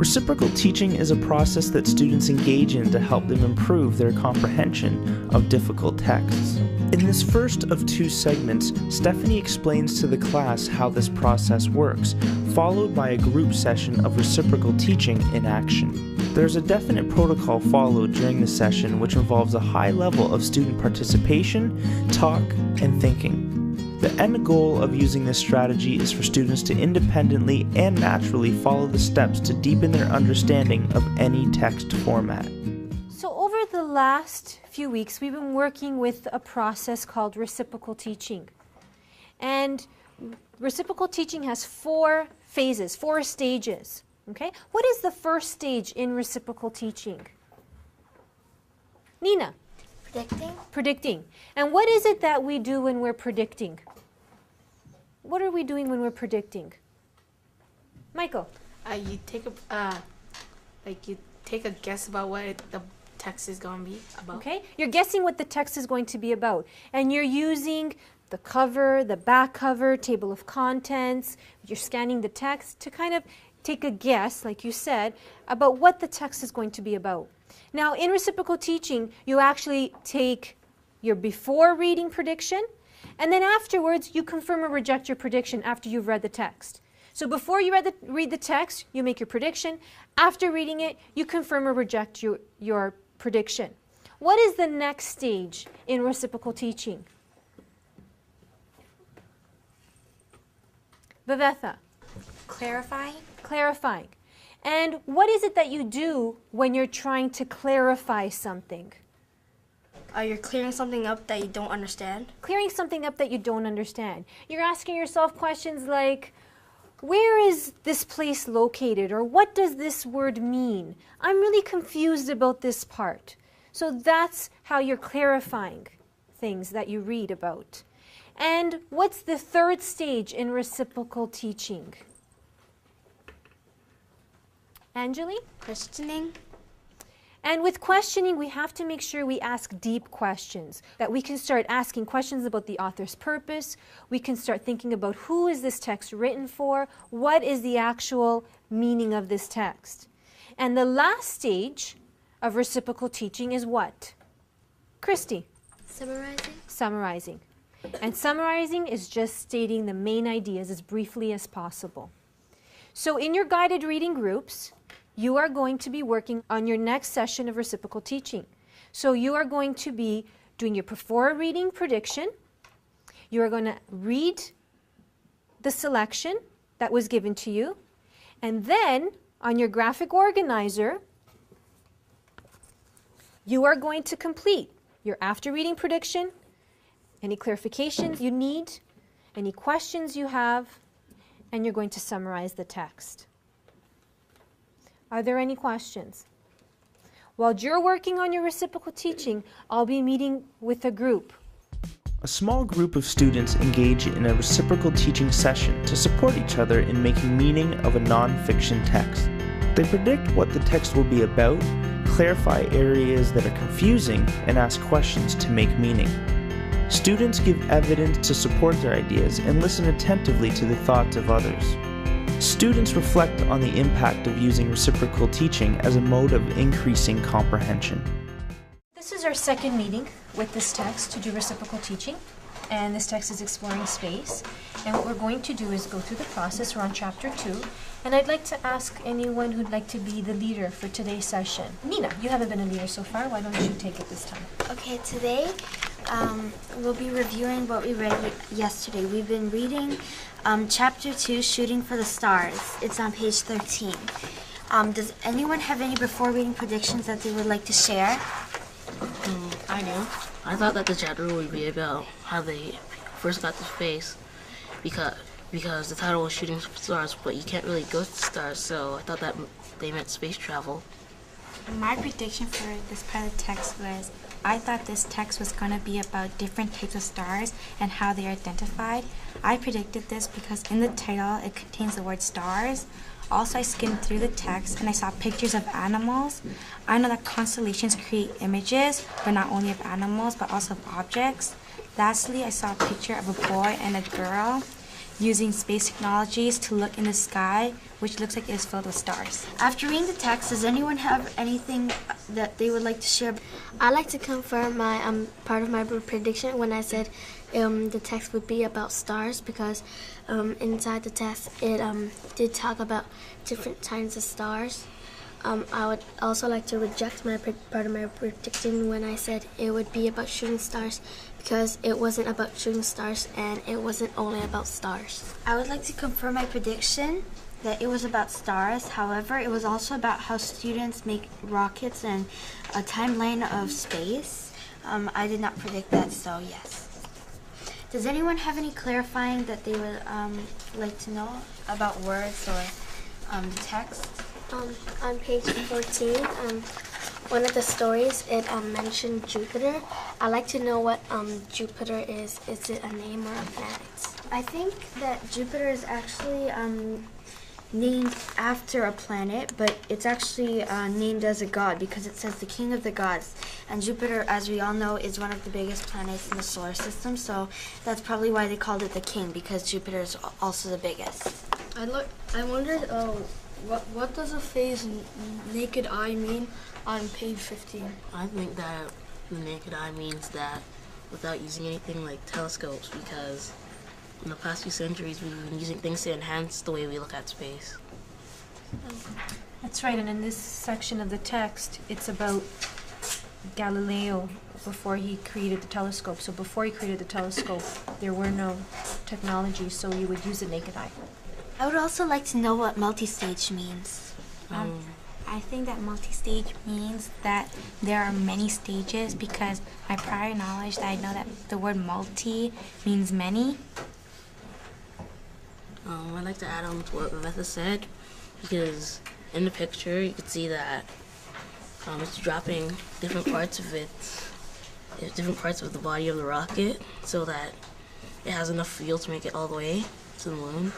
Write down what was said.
Reciprocal teaching is a process that students engage in to help them improve their comprehension of difficult texts. In this first of 2 segments, Stephanie explains to the class how this process works, followed by a group session of reciprocal teaching in action. There's a definite protocol followed during the session which involves a high level of student participation, talk, and thinking. The end goal of using this strategy is for students to independently and naturally follow the steps to deepen their understanding of any text format. So over the last few weeks, we've been working with a process called reciprocal teaching. And reciprocal teaching has 4 phases, 4 stages. Okay? What is the first stage in reciprocal teaching? Nina? Predicting. Predicting. And what is it that we do when we're predicting? What are we doing when we're predicting? Michael? You take a guess about what the text is going to be about. Okay, you're guessing what the text is going to be about, and you're using the cover, the back cover, table of contents. You're scanning the text to kind of take a guess, like you said, about what the text is going to be about. Now, in reciprocal teaching, you actually take your before reading prediction, and then afterwards, you confirm or reject your prediction after you've read the text. So before you read the text, you make your prediction. After reading it, you confirm or reject your prediction. What is the next stage in reciprocal teaching? Vivetha? Clarifying. Clarifying. And what is it that you do when you're trying to clarify something? You're clearing something up that you don't understand. Clearing something up that you don't understand. You're asking yourself questions like, where is this place located? Or what does this word mean? I'm really confused about this part. So that's how you're clarifying things that you read about. And what's the third stage in reciprocal teaching? Anjali? Questioning. And with questioning, we have to make sure we ask deep questions, that we can start asking questions about the author's purpose. We can start thinking about who is this text written for? What is the actual meaning of this text? And the last stage of reciprocal teaching is what? Christy? Summarizing. Summarizing. And summarizing is just stating the main ideas as briefly as possible. So in your guided reading groups, you are going to be working on your next session of reciprocal teaching. So you are going to be doing your before reading prediction. You are going to read the selection that was given to you. And then on your graphic organizer, you are going to complete your after reading prediction, any clarifications you need, any questions you have, and you're going to summarize the text. Are there any questions? While you're working on your reciprocal teaching, I'll be meeting with a group. A small group of students engage in a reciprocal teaching session to support each other in making meaning of a non-fiction text. They predict what the text will be about, clarify areas that are confusing, and ask questions to make meaning. Students give evidence to support their ideas and listen attentively to the thoughts of others. Students reflect on the impact of using reciprocal teaching as a mode of increasing comprehension. This is our second meeting with this text to do reciprocal teaching, and this text is exploring space. And what we're going to do is go through the process. We're on chapter 2, and I'd like to ask anyone who'd like to be the leader for today's session. Nina, you haven't been a leader so far. Why don't you take it this time? Okay, today we'll be reviewing what we read yesterday. We've been reading chapter 2, Shooting for the Stars. It's on page 13. Does anyone have any before reading predictions that they would like to share? I do. I thought that the chapter would be about how they first got to space because the title was Shooting for Stars, but you can't really go to the stars, so I thought that they meant space travel. My prediction for this part of the text was I thought this text was going to be about different types of stars and how they are identified. I predicted this because in the title it contains the word stars. Also, I skimmed through the text and I saw pictures of animals. I know that constellations create images, but not only of animals, but also of objects. Lastly, I saw a picture of a boy and a girl. using space technologies to look in the sky, which looks like it's filled with stars. After reading the text, does anyone have anything that they would like to share? I like to confirm my part of my prediction when I said the text would be about stars, because inside the text it did talk about different kinds of stars. I would also like to reject my part of my prediction when I said it would be about shooting stars, because it wasn't about shooting stars and it wasn't only about stars. I would like to confirm my prediction that it was about stars. However, it was also about how students make rockets and a timeline of space. I did not predict that, so yes. Does anyone have any clarifying that they would like to know about words or the text? On page 14, one of the stories, it mentioned Jupiter. I'd like to know what Jupiter is. Is it a name or a planet? I think that Jupiter is actually named after a planet, but it's actually named as a god because it says the king of the gods. And Jupiter, as we all know, is one of the biggest planets in the solar system, so that's probably why they called it the king, because Jupiter is also the biggest. I wondered, what does a phase naked eye mean on page 15? I think that the naked eye means that without using anything like telescopes, because in the past few centuries we've been using things to enhance the way we look at space. That's right, and in this section of the text, it's about Galileo before he created the telescope. So before he created the telescope, there were no technologies, so you would use the naked eye. I would also like to know what multi-stage means. I think that multi-stage means that there are many stages, because my prior knowledge that I know that the word multi means many. I'd like to add on to what Rebecca said, because in the picture you can see that it's dropping different parts of the body of the rocket, so that it has enough fuel to make it all the way to the moon.